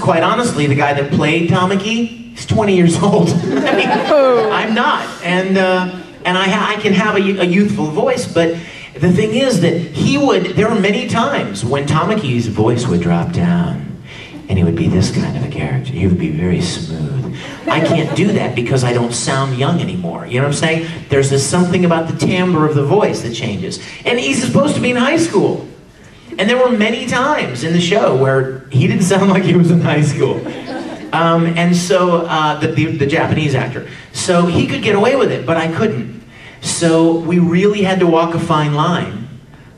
quite honestly, the guy that played Tamaki, he's 20 years old. I mean, I'm not. And I can have a youthful voice, but the thing is that there were many times when Tamaki's voice would drop down, and he would be this kind of a character. He would be very smooth. I can't do that because I don't sound young anymore. You know what I'm saying? There's this something about the timbre of the voice that changes. And he's supposed to be in high school. And there were many times in the show where he didn't sound like he was in high school. And so, the Japanese actor. So he could get away with it, but I couldn't. So we really had to walk a fine line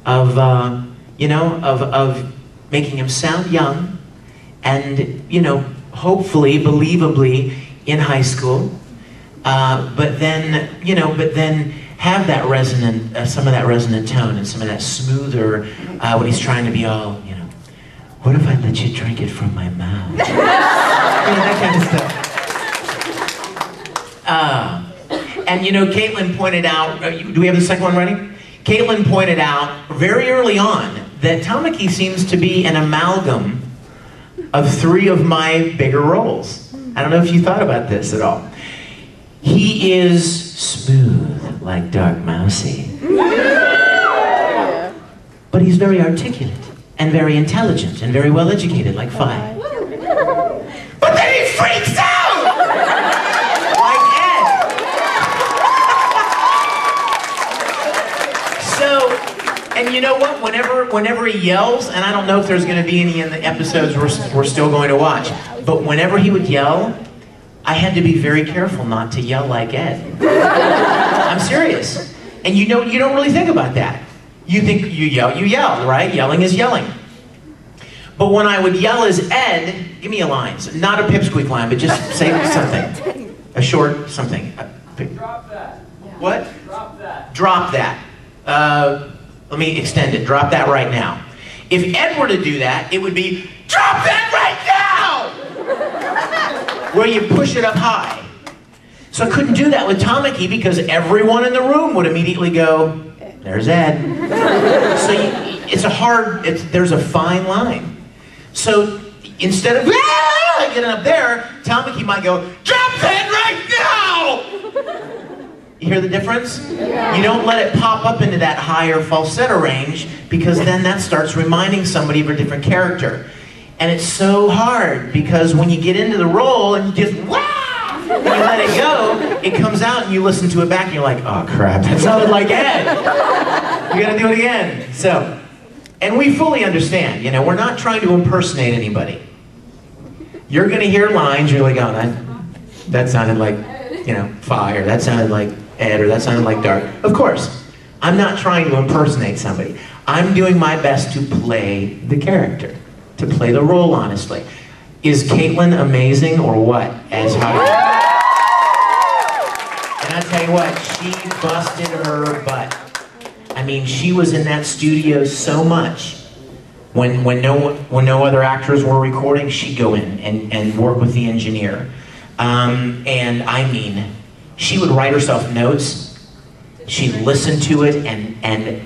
of, of making him sound young and, hopefully, believably in high school, but then have that resonant, some of that resonant tone and some of that smoother, when he's trying to be all, what if I let you drink it from my mouth? That kind of stuff. And Caitlin pointed out, do we have the second one ready? Caitlin pointed out very early on that Tamaki seems to be an amalgam of 3 of my bigger roles. I don't know if you thought about this at all. He is smooth like Dark Mousy. But he's very articulate and very intelligent and very well educated like Fi. But then he freaks out! Like Ed. So, and you know what? Whenever he yells, and I don't know if there's going to be any in the episodes we're still going to watch, but whenever he would yell, I had to be very careful not to yell like Ed. I'm serious. And you don't really think about that. You think you yell, right? Yelling is yelling. But when I would yell as Ed, give me a line. Not a pipsqueak line, but just say something. A short something. Drop that. What? Drop that. Drop that. Let me extend it. Drop that right now. If Ed were to do that, it would be, drop that right now! Where you push it up high. So I couldn't do that with Tamaki because everyone in the room would immediately go, there's Ed. So there's a fine line. So instead of getting up there, Tamaki might go, drop that right now! You hear the difference? Yeah. You don't let it pop up into that higher falsetto range because then that starts reminding somebody of a different character. And it's so hard because when you get into the role and you just, and you let it go, it comes out and you listen to it back and you're like, oh crap, that sounded like Ed. You gotta do it again. So, and we fully understand, we're not trying to impersonate anybody. You're gonna hear lines, you're like, oh, that sounded like, Fi, or that sounded like Ed, or that sounded like Dark. Of course, I'm not trying to impersonate somebody. I'm doing my best to play the character, to play the role honestly. Is Caitlin amazing or what? As how? And I tell you what, she busted her butt. I mean, she was in that studio so much. When no other actors were recording, she'd go in and work with the engineer. And I mean, she would write herself notes. She'd listen to it and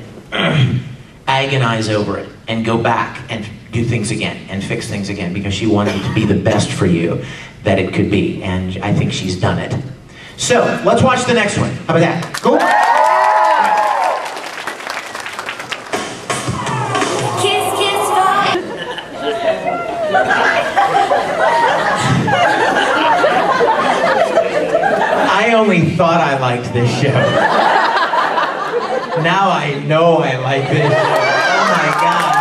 agonize over it and go back and do things again and fix things again because she wanted it to be the best for you that it could be. And I think she's done it. So let's watch the next one. How about that? Cool? I only thought I liked this show. Now I know I like this show. Oh my God.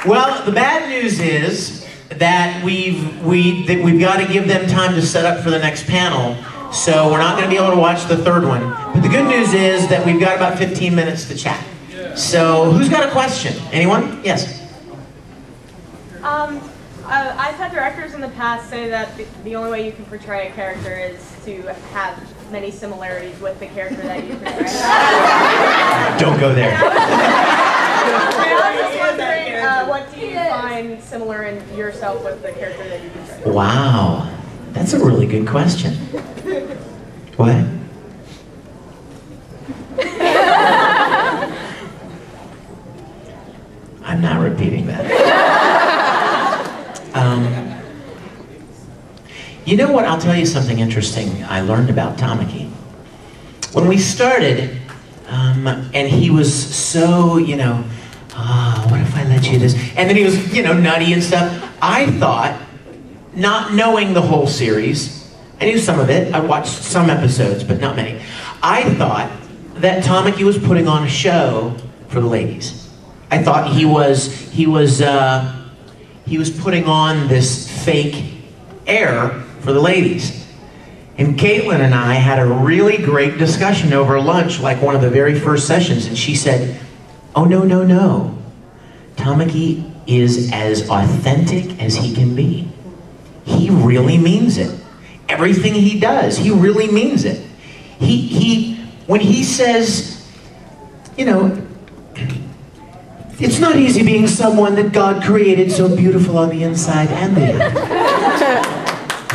Well, the bad news is that we've got to give them time to set up for the next panel, so we're not going to be able to watch the third one. But the good news is that we've got about 15 minutes to chat. So, who's got a question? Anyone? Yes. I've had directors in the past say that the only way you can portray a character is to have many similarities with the character that you portray. Don't go there. I was just wondering, what do you find similar in yourself with the character that you portray? Wow, that's a really good question. What? I'm not repeating repeating that. You know what? I'll tell you something interesting I learned about Tamaki. When we started, and he was so, you know, what if I let you this? And then he was, you know, nutty and stuff. I thought, not knowing the whole series, I knew some of it. I watched some episodes, but not many. I thought that Tamaki was putting on a show for the ladies. I thought he was putting on this fake air for the ladies. And Caitlin and I had a really great discussion over lunch, like one of the very first sessions, and she said, oh, no, no, no. Tamaki is as authentic as he can be. He really means it. Everything he does, he really means it. When he says, you know, it's not easy being someone that God created so beautiful on the inside and the outside.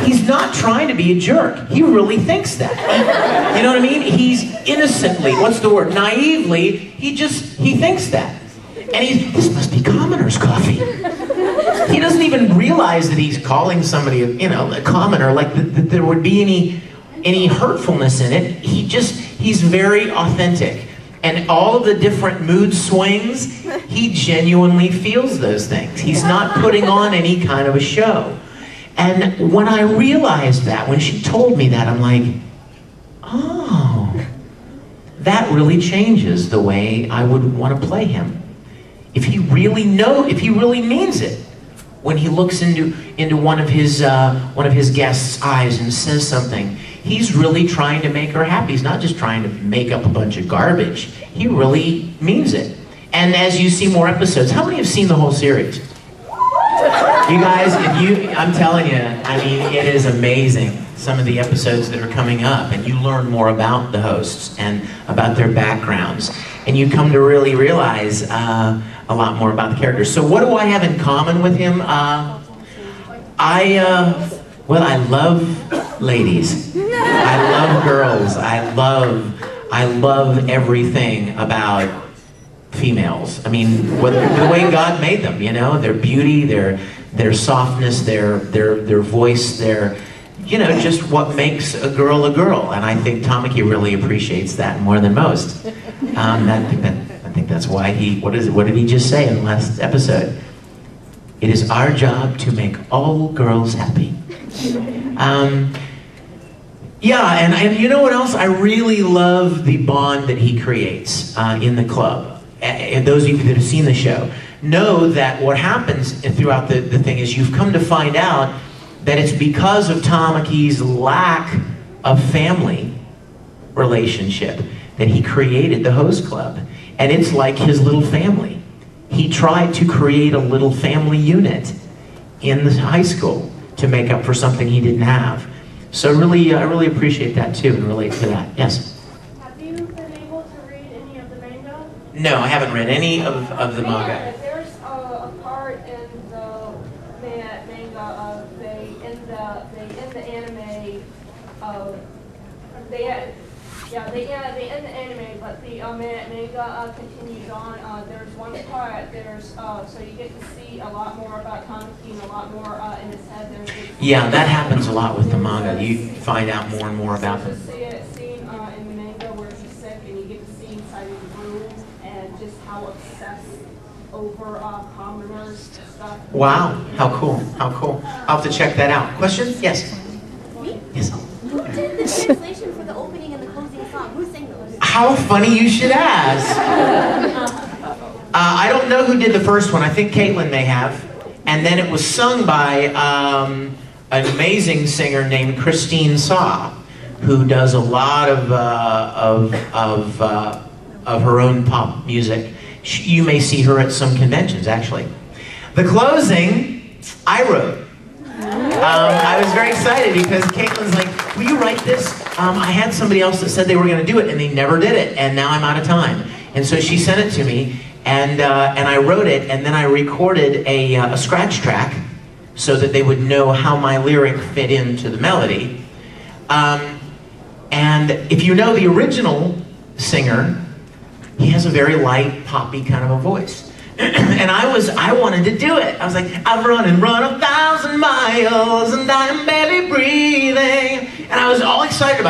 He's not trying to be a jerk. He really thinks that. You know what I mean? He's innocently, what's the word? Naively, he thinks that. And this must be commoner's coffee. He doesn't even realize that he's calling somebody, you know, a commoner, like that there would be any hurtfulness in it. He's very authentic. And all of the different mood swings, he genuinely feels those things. He's not putting on any kind of a show. And when I realized that, when she told me that, I'm like, oh, that really changes the way I would want to play him. If he really means it, when he looks into one of his guests' eyes and says something, he's really trying to make her happy. He's not just trying to make up a bunch of garbage. He really means it. And as you see more episodes, how many have seen the whole series? You guys, I'm telling you, I mean, it is amazing, some of the episodes that are coming up, and you learn more about the hosts and about their backgrounds, and you come to really realize a lot more about the characters. So what do I have in common with him? Well, I love ladies. I love girls. I love everything about females. I mean, the way God made them, you know, their beauty, their softness, their voice, their, you know, just what makes a girl a girl. And I think Tamaki really appreciates that more than most. I think that's why what did he just say in the last episode? It is our job to make all girls happy. Yeah, and you know what else? I really love the bond that he creates in the club. And those of you that have seen the show know that what happens throughout the thing is you've come to find out that it's because of Tamaki's lack of family relationship that he created the host club. And it's like his little family. He tried to create a little family unit in the high school to make up for something he didn't have. So really, I really appreciate that too and relate to that. Yes? Have you been able to read any of the manga? No, I haven't read any of the manga. Yeah, there's a part in the manga in the anime they end the anime, but the manga continues on. There's one part. So you get to see a lot more about Tamaki and a lot more in his head. Yeah, that happens a lot with the manga. You find out more and more about them. See a scene in the manga where he's sick, and you get to see inside his room and just how obsessed over commoners stuff. Wow, how cool, how cool. I'll have to check that out. Question? Yes? Me? Yes. Who did the translation for the opening and the closing song? Who sang those? How funny you should ask. I don't know who did the first one. I think Caitlin may have. And then it was sung by an amazing singer named Christine Saw, who does a lot of her own pop music. You may see her at some conventions, actually. The closing, I wrote. I was very excited because Caitlin's like, will you write this? I had somebody else that said they were going to do it, and they never did it, and now I'm out of time. And so she sent it to me, and I wrote it, and then I recorded a scratch track so that they would know how my lyric fit into the melody. And if you know the original singer, he has a very light, poppy kind of a voice. And I wanted to do it. I was like, I've run and run 1,000 miles and I am barely breathing. And I was all excited about it.